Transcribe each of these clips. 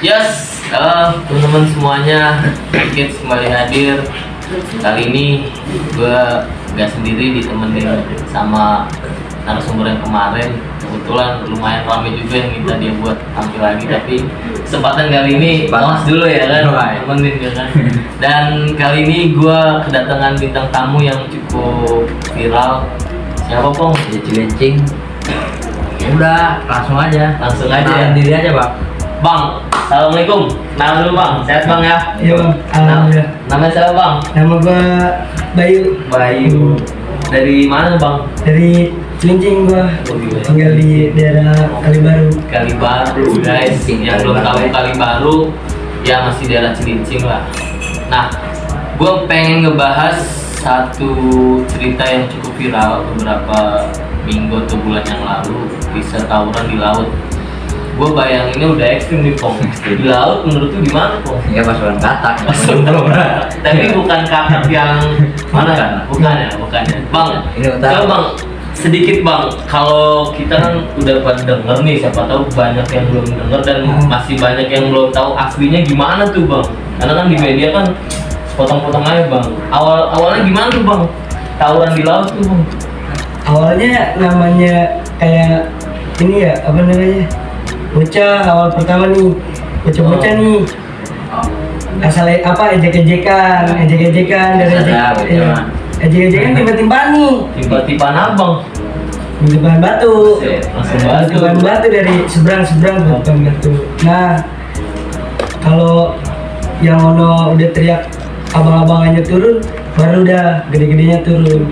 Yes, teman-teman semuanya, Kids kembali hadir. Kali ini gue gak sendiri, ditemenin sama narasumber yang kemarin. Kebetulan lumayan ramai juga yang minta dia buat tampil lagi, tapi kesempatan kali ini balas dulu ya kan, temenin ya kan. Dan kali ini gue kedatangan bintang tamu yang cukup viral. Siapa Pong? Ya Cilincing. Udah, langsung aja diri aja Bang, assalamualaikum. Nama dulu Bang, sehat Bang ya? Iya Bang, alhamdulillah. Nama siapa Bang? Nama gua Bayu. Bayu. Dari mana Bang? Dari Cilincing gua. Tinggal di daerah Kalibaru. Kalibaru guys. Yang belum tahu Kalibaru, ya masih daerah Cilincing lah. Nah, gua pengen ngebahas satu cerita yang cukup viral beberapa minggu atau bulan yang lalu, kisah tawuran di laut. Gue bayanginnya udah ekstrim nih Pong. Di laut menurut lu gimana Pong? Ya pasukan katak. Tapi bukan kakak yang mana kan? Bukan ya. Bang, coba Bang, sedikit Bang, kalau kita kan udah pada denger nih, siapa tahu banyak yang belum denger dan masih banyak yang belum tahu aslinya gimana tuh Bang. Karena kan di media kan potong-potong aja Bang. Awalnya gimana tuh Bang? Tawuran di laut tuh Bang. Awalnya namanya kayak ini ya, apa namanya? Bocah awal pertama nih, bocah-bocah nih. Asal ejek-ejekan dari ejek-ejekan tiba-tiba nih. Tiba-tiba abang. Tiba-tiba batu. Langsung Batu dari seberang batu. Nah, kalau yang ono udah teriak abang-abangannya turun, baru udah gede-gedenya turun.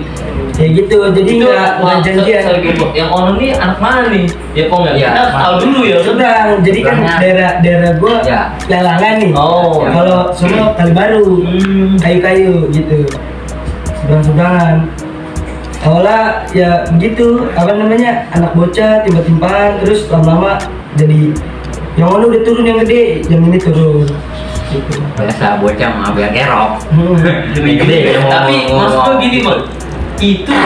Kayak gitu, jadi nggak janjian. Yang ono nih anak mana nih? Ya Pong ya? Kita tahu dulu ya. Seberang, jadi kan daerah gua Lelangan nih. Oh. Kalau semua Kalibaru, kayu-kayu gitu. Seberang-seberangan. Awalnya ya begitu, apa namanya, anak bocah tiba-tiba, terus lama-lama jadi yang ono udah turun yang gede, yang ini turun. Gitu. Biasa bocah mah biar kerok. Gede. Tapi maksudnya gini Bang, itu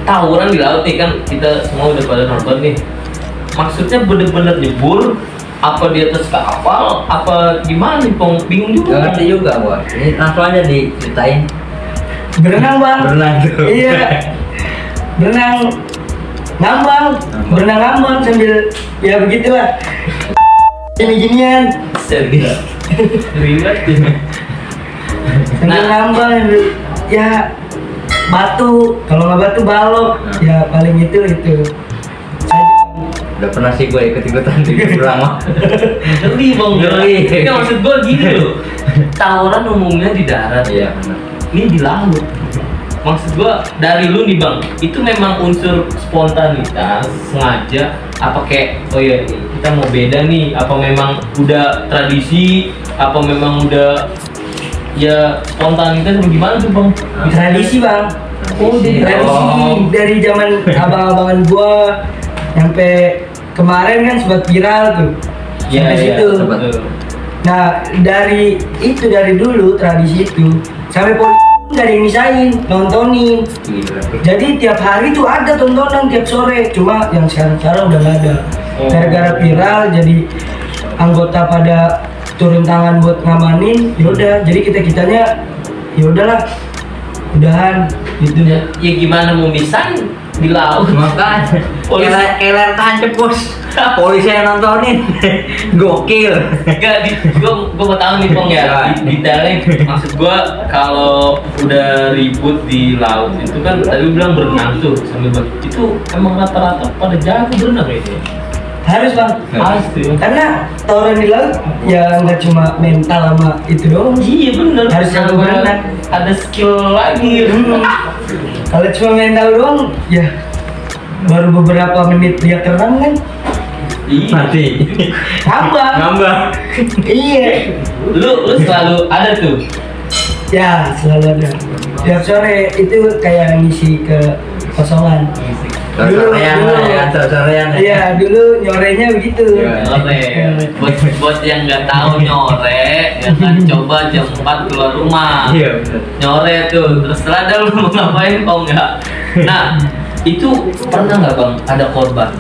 tawuran di laut nih kan, kita semua udah pada nonton nih. Maksudnya bener-bener nyebur apa di atas kapal apa gimana nih Pong? Bingung juga. Gak ngerti juga gua. Ini langsung aja diceritain. Berenang Bang. Berenang tuh. Iya. Berenang ngambang sambil ya begitulah. Gini-ginian. Serius. Ribet ya. Sambil ngambang ya batu, kalau nggak batu balok, ya paling itu Udah pernah sih gue ikut-ikutan di berenang. Ngeri Bang. Ini maksud gue gini loh, tawuran umumnya di darat. Iya benar. Ini di laut. Maksud gue dari lu nih Bang, itu memang unsur spontanitas sengaja apa kayak oh ya kita mau beda nih, apa memang udah tradisi, apa memang udah ya spontanitas atau gimana tuh Bang? tradisi Bang. Tradisi dari zaman abang-abangan gua sampai kemarin kan sempat viral tuh. Sampai situ. Nah, dari dulu tradisi itu sampai polisi nggak ada yang misahin, nontonin. Jadi tiap hari tuh ada tontonan tiap sore. Cuma yang sekarang udah nggak ada. Gara-gara viral jadi anggota pada turun tangan buat ngamanin. Yaudah, jadi kitanya yaudahlah, udahan gitu. Ya gimana mau misahin di laut? Makanya Polisi keler tancep bos. Polisi yang nontonin. Gokil. Enggak, gue mau tahu nih Pong ya, detailnya. Maksud gue kalau udah ribut di laut itu kan tadi bilang berenang tuh sambil itu emang rata-rata pada jago berenang kayaknya. Harus Bang, Pasti. karena tawuran di laut ya nggak cuma mental sama itu doang. Iya bener. Harus jago berenang. Ada skill lagi. Kalau cuma mental doang, ya baru beberapa menit dia terbang kan, Iya. Mati. ngambang. Iya. Lu selalu ada tuh. Ya selalu ada. Tiap sore itu kayak ngisi ke kosongan. Sorean. Iya, dulu nyorenya begitu. Nyore. Buat yang nggak tahu nyore, ya kan coba jam 4 keluar rumah. Iya benar. Nyore tuh, terus ada lu mau ngapain kok nggak? Nah, itu pernah nggak Bang ada korban?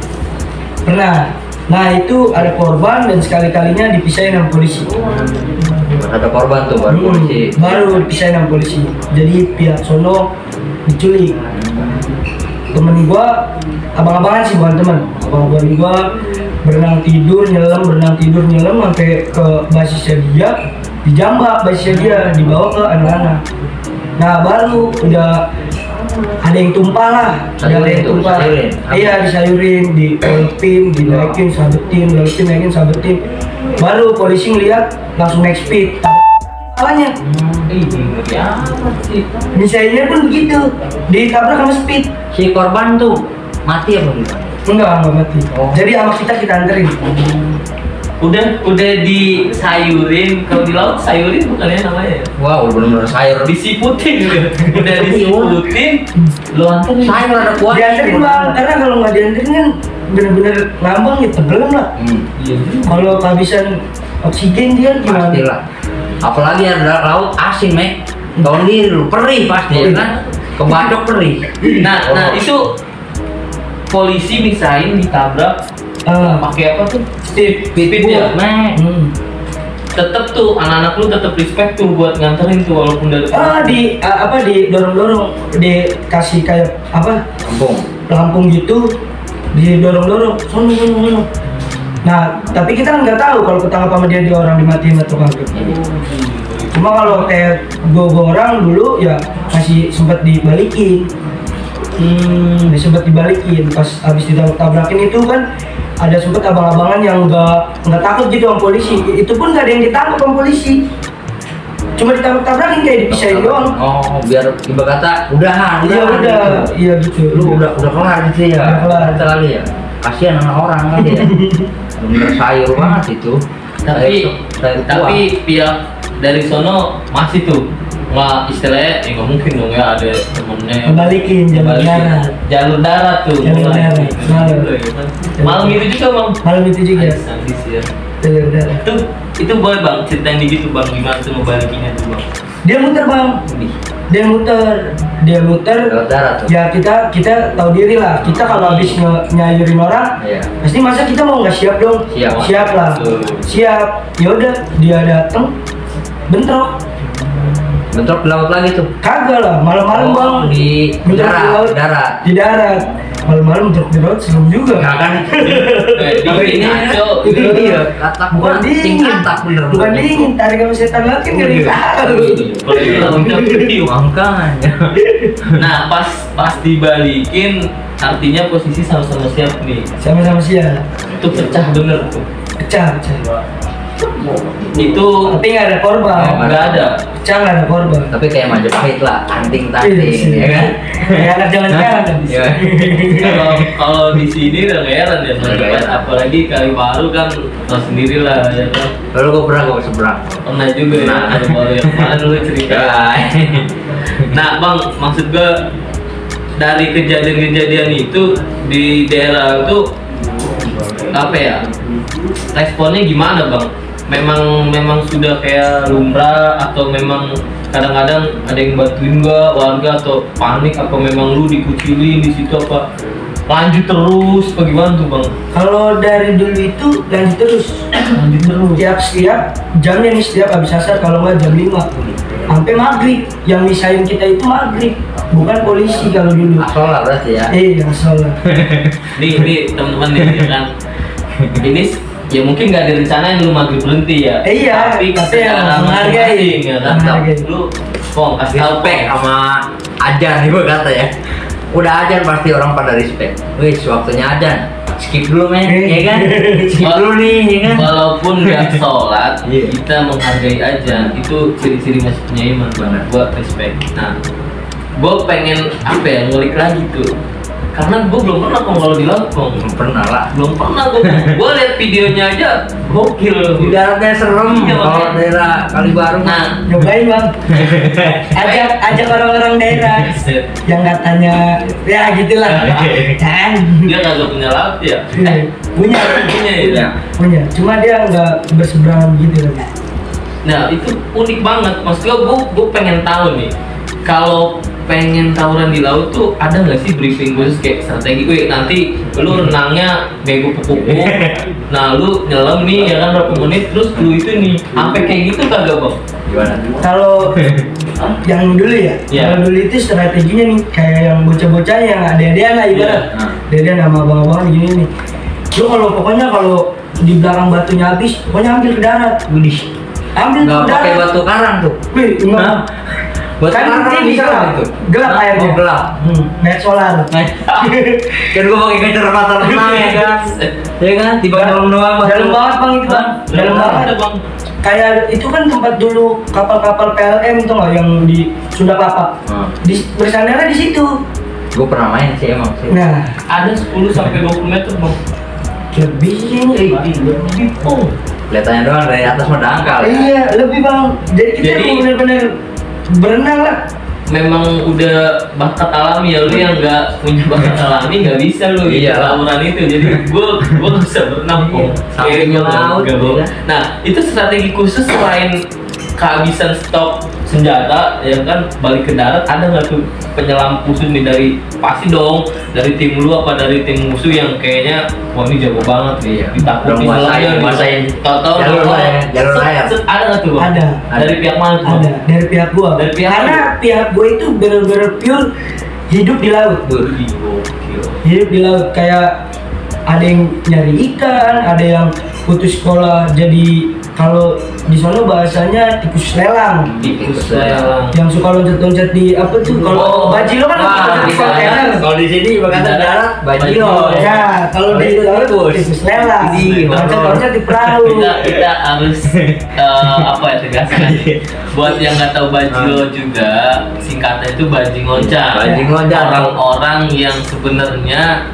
Pernah. Nah itu ada korban dan sekali-kalinya dipisahin sama polisi. Ada korban tuh baru polisi. Baru dipisahin sama polisi. Jadi pihak sono diculik. Temen gua, abang-abangan sih bukan temen. Abang-abangan gua berenang tidur nyelam sampai ke basisnya dia, dijambak basisnya dia, dibawa ke anak-anak. Nah baru udah ada yang tumpah lah, ada yang tumpah. Iya disayurin, diolpin, dinaikin, sabetin, naikin, sabetin. Baru polisi ngeliat langsung naik speed. Awalnya, misalnya pun begitu, ditabrak sama speed. Si korban tuh mati apa gimana? Enggak mati. Jadi sama kita anterin. Udah disayurin, kalau di laut sayurin bukannya namanya ya? Wow, bener-bener sayur. Disiputin udah disiputin, lu anterin. Sayur ada kuah. Dianterin bang, karena kalau nggak dianterin kan bener-bener ngambang ya tenggelam lah. Iya. Kalau kehabisan oksigen dia gimana? Pastilah. Apalagi ada laut asin, Mek. Tahun ini lu perih pasti ya kan? Kebacok perih. Nah itu polisi misain ditabrak pakai apa tuh? Speed ya. Mek. Tetep tuh anak-anak lu tetep respect tuh buat nganterin tuh walaupun dari didorong-dorong, dikasih kayak apa? Lampung gitu, didorong-dorong, sono. Nah, tapi kita kan nggak tahu kalau ketangkap sama dia orang dimatiin atau kagak. Cuma kalau kayak gua orang dulu ya masih sempat dibalikin. Sempat dibalikin pas habis ditabrak-tabrakin itu kan ada sempat abang-abangan yang nggak takut gitu sama polisi. Itu pun nggak ada yang ditangkap sama polisi. Cuma ditabrak-tabrakin kayak dipisahin doang. Oh, biar ibarat kata udahan. Iya gitu. Lu udah kelar gitu ya. Udah kelar. Kali ya. Kasihan sama orang kali ya. Bener sayur banget itu. Tapi pihak dari sono masih tuh nggak istilahnya ya nggak mungkin dong ya ada temennya Kembalikin jalur darat tuh malam itu juga bang. Malam itu juga sadis ya. Jalur darat itu boleh bang ceritain gitu bang gimana tuh ngebalikinnya tuh bang. Dia muter bang, dia muter Lewat darat tuh. ya kita tahu diri lah, kita kalau habis nyayurin orang pasti masa kita mau nggak siap dong. Siap lah. Siap, ya udah dia datang bentrok di laut lagi tuh. kagak lah, malam-malam bang di darat. Di darat malam-malam bentrok di laut serem juga. Nggak kan? Ini aja. Iya, katak bukan dingin, bener. bukan dingin, tarik sama setan laut kan nggak tahu. Kalau itu loncat video. Makanya. Nah pas dibalikin artinya posisi sama-sama siap nih. Sama-sama siap. Itu pecah bener tuh. Pecah. Itu Tapi nggak ada korban. nggak ada. Pecah nggak ada korban. Tapi kayak Majapahit lah, anting-tanting ya kan? Kayak anak jalan-jalan kan. Iya. Kalau di sini udah nggak heran ya, apalagi kali baru kan tau sendiri lah ya kan. Lalu gue pernah seberang. Pernah juga ya kali baru yang mana dulu cerita. Nah bang, maksud gue dari kejadian-kejadian itu di daerah itu apa ya? Responnya gimana bang? Memang sudah kayak lumrah atau memang kadang-kadang ada yang bantuin nggak warga atau panik apa memang lu dikucilin di situ apa lanjut terus apa gimana tuh bang? Kalau dari dulu itu lanjut terus. Setiap jamnya nih, setiap habis asar kalau nggak jam 5 sampai maghrib. Yang misahin kita itu maghrib, bukan polisi kalau dulu. Sholat berarti ya? Iya sholat. Nih teman-teman nih ya kan. Ini ya mungkin nggak ada rencana yang lu maghrib berhenti ya. Iya. Tapi yang menghargai. ya kan. Lu kasih tahu Respect sama ajan nih gue kata ya. Udah ajan pasti orang pada respect. Wih, waktunya ajan. Skip dulu men, ya kan? Skip dulu nih, ya kan? Walaupun nggak sholat, kita menghargai aja. Itu ciri-ciri masih punya iman banget. Gua respect. Nah, gua pengen apa ya ngulik lagi tuh. Karena gue belum pernah kalau di laut kong. Belum pernah lah. Belum pernah gue lihat videonya aja gokil. Di daratnya serem. Iya, Kalau daerah Kalibaru nah Nyobain bang. ajak orang-orang daerah yang katanya ya gitulah. Kan? Dia kagak punya laut ya? Punya ya. Punya. Cuma dia nggak berseberangan gitu kan. Nah itu unik banget. Maksudnya gue pengen tahu nih. Kalau pengen tawuran di laut tuh ada nggak sih briefing khusus kayak strategi, nanti lu renangnya bego kuku, nah lu nyelam nih ya kan berapa menit, terus lu itu nih sampai kayak gitu kagak bang? Gimana? Kalau yang dulu ya, Iya. kalau dulu itu strateginya nih kayak yang bocah-bocah yang ada-adean lah ibarat, Iya. ada-adean sama abang-abangan gini nih. Lu pokoknya kalau di belakang batunya habis, pokoknya ambil ke darat. Widih. Ambil Nggak ke pakai darat. batu karang tuh. Wih, enggak. Batu Kan karang ini bisa gelap, gitu. gelap airnya. Oh, gelap. Net solar. Kan gua pakai kacamata renang ya kan. Ya kan, tiba dalam doang. Dalam banget bang itu bang, dalam banget. bang. Kayak itu kan tempat dulu kapal-kapal PLM tuh nggak yang di Sunda Kelapa. Di bersandarnya di situ. Gue pernah main sih emang sih. Nah, Ada 10 sampai 20 meter bang. lebih sih ini. Lebih bang. Kelihatannya doang dari atas mah dangkal. Ya? Iya, lebih bang. Jadi kita Jadi- benar-benar berenang lah. Memang udah bakat alami ya, lu yang nggak punya bakat alami nggak bisa lu Iya. tawuran itu. Jadi gua nggak bisa berenang kok. Iya. Sampingnya Kayak gua laut, nggak bawa. iya. Nah itu strategi khusus selain kehabisan stok senjata ya kan, balik ke darat ada nggak tuh penyelam khusus nih dari pasti dong dari tim lu apa dari tim musuh yang kayaknya wah ini jago banget nih, Iya. ditakutin Udah nguasain tahu jalur air, jalur air. ada nggak tuh Bang? Ada. Dari pihak mana tuh Bang? Ada dari pihak gua. Dari pihak Karena pihak gua itu benar-benar pure hidup di laut. Wih, gokil. Hidup di laut kayak ada yang nyari ikan, ada yang putus sekolah jadi kalau di sana bahasanya tikus lelang. Tikus lelang. Yang suka loncat-loncat di apa tuh kalau Oh. bajilo kan Wah, loncat di di sana. kontainer. Kalau di sini berkata Di darat, darat bajilo. bajilo. Ya, kalau di itu laut tikus. tikus lelang. Iya. Loncat-loncat di perahu. Kita harus apa ya tegaskan. Buat yang nggak tahu bajilo juga, singkatnya itu bajing loncat. Bajing loncat. Orang-orang yang sebenarnya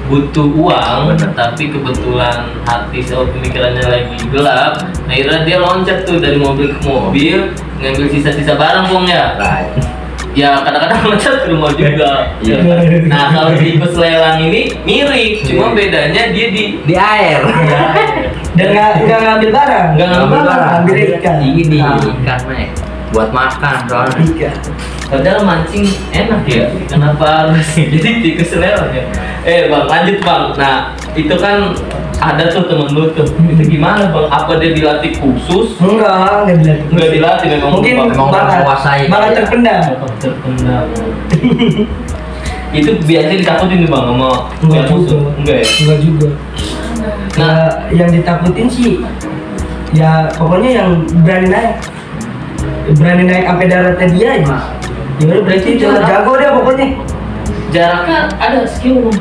butuh uang, Bener. tapi kebetulan hati sama pemikirannya lagi gelap. Nah, akhirnya dia loncat tuh dari mobil ke mobil, ngambil sisa-sisa barang Bang ya. Right. Ya kadang-kadang loncat ke rumah juga. Iya. Nah kalau tikus lelang ini mirip, cuma bedanya dia di Di air. Dan nggak ngambil barang. Nggak ngambil barang, ngambil ikan. Ini Nah, ikan nih. Buat makan soalnya. ikan. padahal mancing enak ya, kenapa harus jadi tikus lelang ya? Bang lanjut bang. Nah itu kan ada tuh temen lu tuh, itu gimana bang? Apa dia dilatih khusus? Enggak dilatih. Nggak dilatih memang. Mungkin Memang udah bakat menguasai bakat kali ya. terpendam. Terpendam. Itu biasanya ditakutin nih bang sama Enggak yang musuh? juga. Enggak ya? Enggak juga. Nah, yang ditakutin sih ya pokoknya yang berani naik. Berani naik sampai daratnya dia aja. Gimana berarti itu jago dia pokoknya. Jaraknya ada skill bang?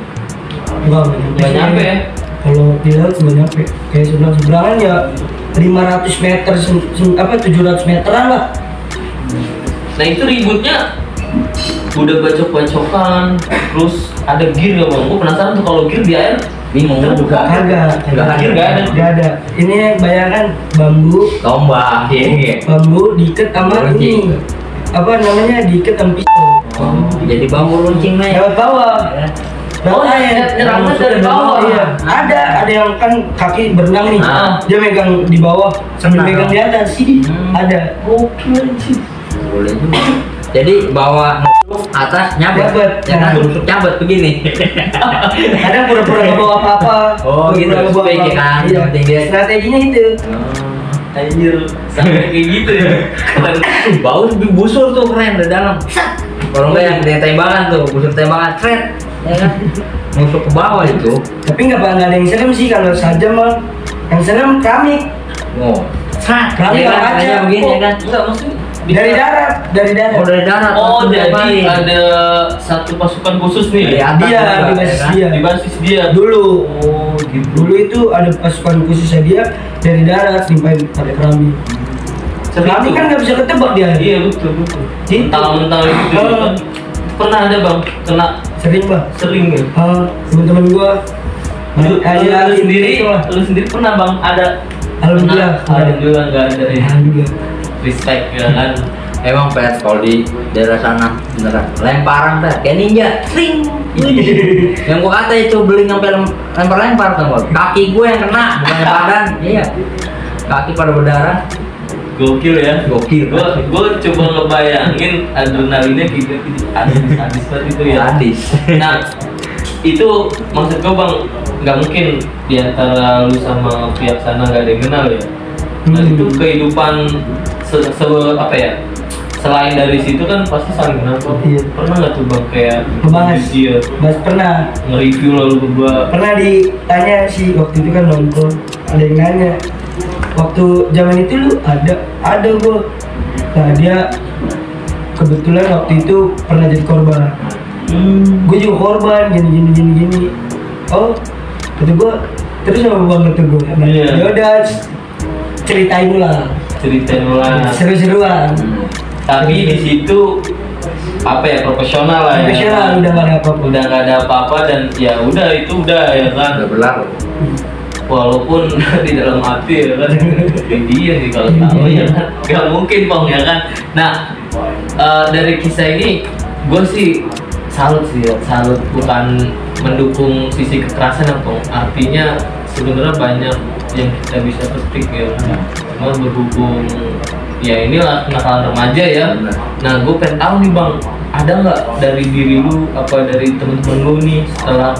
Enggak Nyampe ya? Kalau di laut nggak nyampe. Kayak seberang-seberangan ya 500 meter, 700 meteran lah. Nah itu ributnya udah bacok-bacokan, terus ada gear nggak bang? Gue penasaran tuh kalau gear di air Bingung juga. Kagak. Nggak ada. Nggak ada. Nggak ada. Ini bayangkan bambu Tombak. Iya. bambu diikat sama Runcing. ini apa namanya diikat sama pisau Jadi bambu runcing nih. lewat bawah. Oh, air. nyerangnya dari bawah. Iya. Ada yang kan kaki berenang nih. Ah. Dia megang di bawah sambil Kena megang dong. di atas. Sini ada. Oke sih. Boleh juga. Jadi bawah atas nyabet, Nyabet. ya kan? Nusuk nyabet begini. Ada pura-pura nggak bawa apa-apa. Oh, gitu. Pura-pura nggak bawa Supaya apa-apa. kan, Iya. penting dia. Strateginya itu. Anjir, sampai kayak gitu ya. Keren. Bau busur tuh keren dari dalam. Kalau enggak yang dia tembakan tuh, busur tembakan keren, ya kan? Nusuk ke bawah itu. Tapi nggak ada yang serem sih kalau saja mah. Yang serem keramik. Oh, Keramik ya kan? aja. Hanya begini ya kan? Enggak maksudnya Dari darat, dari darat. Oh dari darat. Oh, langsung jadi diapain? ada satu pasukan khusus Dari nih atas Dia juga, di ya basis kan? dia. di basis dia. Dulu. Oh, gitu. Dulu itu ada pasukan khususnya dia dari darat sampai pakai keramik. Keramik kan nggak bisa ketebak dia. Iya betul betul. Gitu. Mentang-mentang itu Oh. kan. Pernah ada bang, kena Sering bang. sering ya. Teman-teman gua. Lu sendiri pernah bang ada? Alhamdulillah. Pernah? Alhamdulillah nggak ada ya. Alhamdulillah. Respect ya kan. Emang pet kalau di daerah sana beneran lemparan dah kayak ninja. Sring. Yang gua kata itu beli sampai lempar-lempar tuh gua. Kaki gue yang kena bukan badan. Iya. Kaki pada berdarah. Gokil ya. Gokil. Gue coba ngebayangin adrenalinnya gitu, hadis banget itu ya. Sadis. Nah, itu maksud gue bang, nggak mungkin diantara lu sama pihak sana nggak ada yang kenal ya. Nah itu kehidupan apa ya? Selain dari situ kan pasti saling kenal kok. Iya. Pernah nggak tuh bang kayak Ngebahas. ya, Mas pernah nge-review lalu berdua? pernah ditanya sih waktu itu kan nongkrong, ada yang nanya waktu zaman itu lu ada gue. Nah dia kebetulan waktu itu pernah jadi korban. Gue juga korban gini. Oh kata gue, terus apa bang kata gue? Nah, Iya. ya udah ceritain lah, Ceritain lah. seru-seruan. Tapi di situ apa ya, profesional lah ya. Profesional, udah gak ada apa-apa. Udah nggak ada apa-apa dan ya udah itu udah ya kan. Udah berlalu. Walaupun di dalam hati ya kan dia sih kalau tahu ya kan nggak mungkin bang ya kan. Nah dari kisah ini gue sih salut sih ya. Salut, bukan mendukung sisi kekerasan ya bang. Artinya sebenarnya banyak yang kita bisa petik ya. Cuma berhubung ya inilah kenakalan remaja ya. Benar. Nah gue pengen tahu nih bang, ada nggak dari diri lu apa dari temen-temen lu nih setelah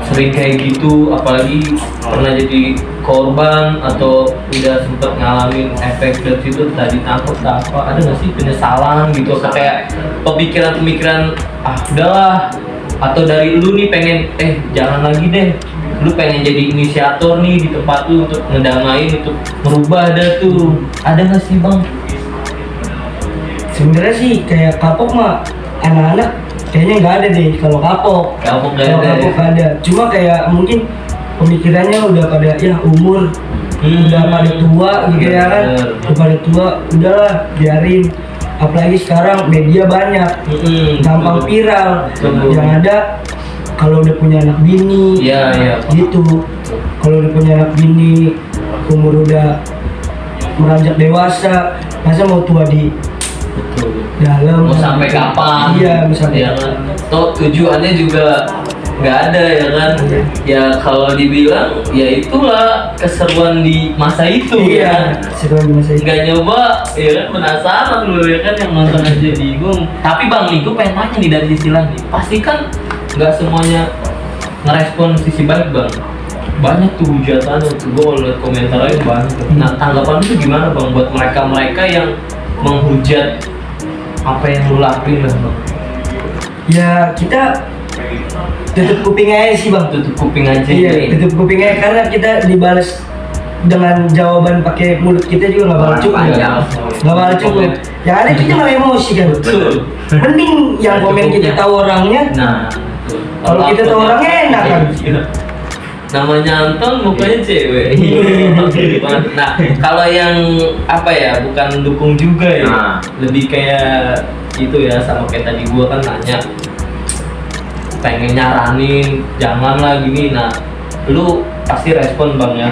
sering kayak gitu, apalagi pernah jadi korban atau udah sempet ngalamin efek dari situ, tadi tangkap apa, ada nggak sih penyesalan gitu, atau kayak pemikiran udahlah, atau dari lu nih pengen jangan lagi deh, lu pengen jadi inisiator nih di tempat lu untuk ngedamain, untuk merubah, ada nggak sih bang? Sebenarnya sih kayak kapok mah anak-anak kayaknya nggak ada deh kalau kapok. Kapok nggak Kalau ada ya? kapok nggak ada. Cuma kayak mungkin pemikirannya udah pada ya umur, udah pada tua gitu ya kan. Bener. Udah pada tua, udahlah biarin. Apalagi sekarang media banyak, gampang viral. Betul. Yang ada kalau udah punya anak bini, Iya. gitu. Kalau udah punya anak bini, umur udah meranjak dewasa, masa mau tua di Betul. dalam? Mau sampai kapan? Iya, misalnya. Ya kan. Toh tujuannya juga nggak ada ya kan. Iya. Ya kalau dibilang ya itulah keseruan di masa itu ya. Iya, seru masa itu. Nggak nyoba ya kan, penasaran lu ya kan, yang nonton aja bingung. Tapi bang nih, gue pengen tanya nih dari sisi lain nih. Pasti kan nggak semuanya ngerespon sisi baik bang. Banyak tuh hujatan tuh, gue kalau liat komentar aja banyak. Nah tanggapan lu gimana bang buat mereka yang menghujat apa yang lu lakuin lah bang? Ya kita tutup kuping aja sih bang. Tutup kuping aja. Iya, tutup kuping aja karena kita dibalas dengan jawaban pakai mulut kita juga nggak bakal Orang cukup. panjang. Nggak bakal cukup. Yang ada kita malah emosi kan. Betul. Mending yang komen kita tahu orangnya. Nah, Kalau kita tahu orangnya enak kan. Iya. Namanya Anton, mukanya cewek. Nah, kalau yang apa ya, bukan dukung juga ya. Nah. Lebih kayak itu ya, sama kayak tadi gua kan nanya, pengen nyaranin jangan lah gini. Nah lu pasti respon bang ya.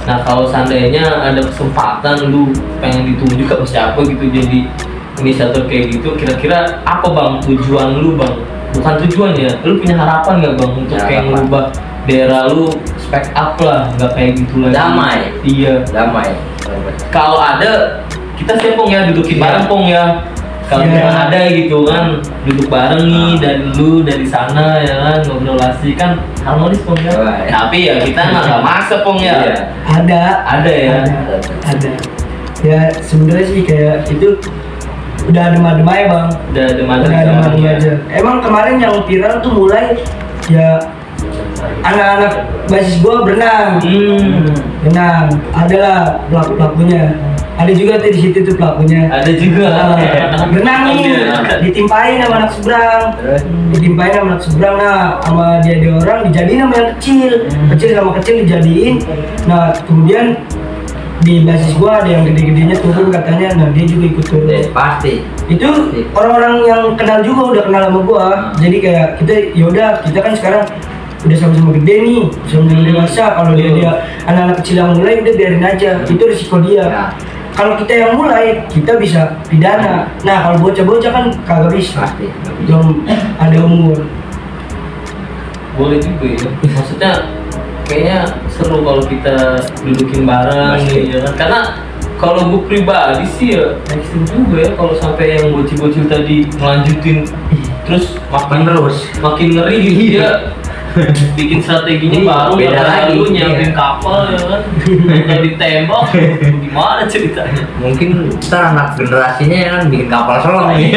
Nah kalau seandainya ada kesempatan lu pengen ditunjuk ke siapa gitu jadi inisiator kayak gitu, kira-kira apa bang tujuan lu bang? Bukan tujuannya, lu punya harapan nggak bang untuk Ya, kayak harapan. ngerubah daerah lu spek up lah, nggak kayak gitu lagi. Damai. Iya. Damai. Kalau ada kita siap pong ya, dudukin Iya. bareng pong ya. Kalau Iya. nggak ada gitu kan, duduk bareng nih dari lu dari sana ya kan, ngobrol asik kan harmonis pong ya. Wah, ya. Tapi ya kita nggak maksa pong ya. Iya. Ada Ya. ada ya sebenarnya sih kayak itu udah adem-adem aja bang. Udah ada Udah adem-adem ya. aja. Emang kemarin yang viral tuh mulai ya anak-anak basis gua berenang. Berenang, adalah pelakunya. Ada juga tuh di situ tuh pelakunya. Ada juga. Berenang nih, Iya. ditimpain sama anak seberang. Ditimpain sama anak seberang, nah sama dia orang dijadiin sama yang kecil. Kecil sama kecil dijadiin. Nah kemudian di basis gua ada yang gede-gedenya turun katanya, nah dia juga ikut turun. Pasti. Itu orang-orang yang kenal juga udah kenal sama gua. Jadi kayak kita yaudah, kita kan sekarang udah sama-sama gede nih, sama-sama dewasa. Kalau dia anak-anak kecil yang mulai udah biarin aja, itu risiko dia. Ya. Kalau kita yang mulai, kita bisa pidana. Nah kalau bocah-bocah kan kagak bisa, Pasti. belum ada umur. Boleh juga ya. Maksudnya kayaknya seru kalau kita dudukin bareng Pasti. nih ya kan. Karena kalau gue pribadi sih ya ekstrim juga ya kalau sampai yang bocil-bocil tadi melanjutin terus makin ngeri gitu dia bikin strateginya baru beda lagi. lu nyiapin kapal ya kan udah ditembak gimana ceritanya Mungkin ntar anak generasinya ya kan bikin kapal selam nih.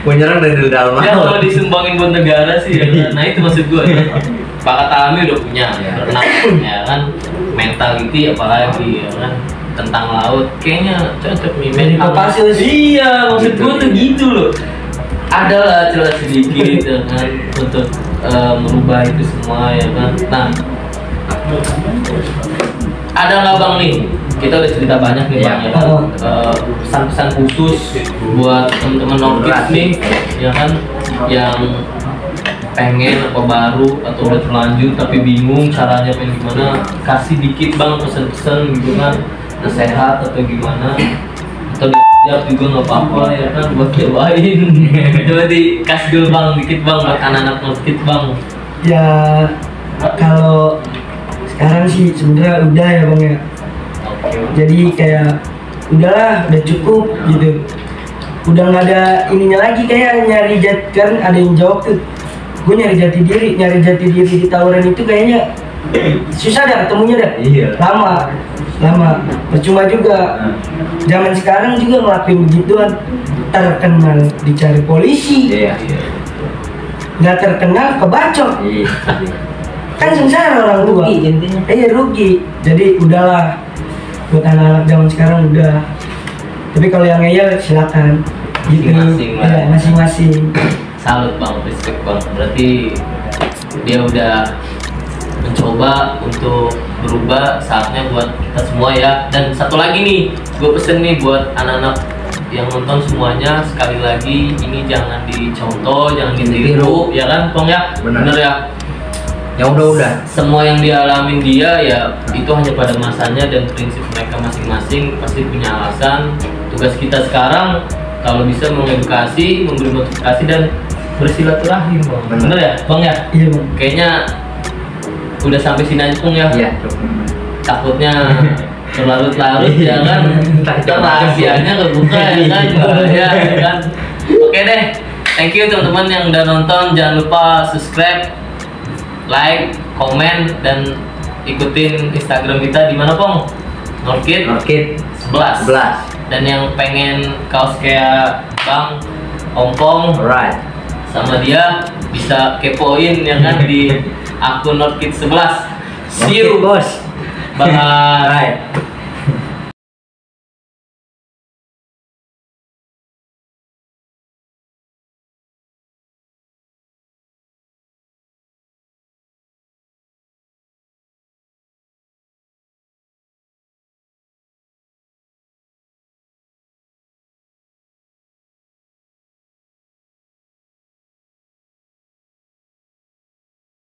Menyerang dari dalam ya kalau laut. disumbangin buat negara sih ya kan? Nah itu maksud gue ya Pak Alami udah punya berenang ya kan mentality apalagi ya kan tentang laut kayaknya cocok nih Jadi Kopassus. iya maksud gue tuh gitu loh ada lah celah sedikit ya kan untuk merubah itu semua ya kan nah ada nggak bang nih kita udah cerita banyak nih bang ya kan pesan-pesan khusus buat teman-teman Norkids nih ya kan yang pengen apa baru atau udah terlanjut tapi bingung caranya pengen gimana kasih dikit bang pesan-pesan gitu kan nasihat atau gimana atau diajak juga nggak apa-apa ya kan buat cobain coba dikasih dulu bang dikit bang buat anak-anak Norkids bang Ya kalau sekarang sih sebenarnya udah ya bang ya. Jadi kayak udahlah, udah cukup gitu. Udah nggak ada ininya lagi kayak nyari jati kan ada yang jawab tuh. Gue nyari jati diri di tawuran itu kayaknya susah dah ketemunya dah. Iya. Lama. Percuma juga. Zaman sekarang juga ngelakuin begituan terkenal dicari polisi. Iya. Nggak terkenal kebacok. Iya. Kan sengsara orang tua. Rugi intinya. Iya rugi. Jadi udahlah buat anak-anak zaman sekarang udah. Tapi kalau yang ngeyel silakan. Gitu. Masing-masing lah. Ya, masing-masing. salut bang respect bang berarti dia udah mencoba untuk berubah saatnya buat kita semua ya dan satu lagi nih gue pesen nih buat anak-anak yang nonton semuanya sekali lagi ini jangan dicontoh jangan ditiru ya kan Pong ya Benar. bener ya Yang udah. semua yang dialamin dia ya itu hanya pada masanya dan prinsip mereka masing-masing pasti punya alasan tugas kita sekarang kalau bisa mengedukasi memberi motivasi dan bersilaturahim bang bener ya Bang ya Iya bang. kayaknya udah sampai sini aja Pong ya Iya. takutnya berlarut-larut ya kan kita rahasianya kebuka ya kan ya kan oke deh thank you teman-teman yang udah nonton jangan lupa subscribe like komen dan ikutin Instagram kita di mana Pong Norkids Norkids 11 dan yang pengen kaos kayak Bang Ompong Alright. sama dia bisa kepoin ya kan di akun Norkids 11 see you Bos. bye Alright.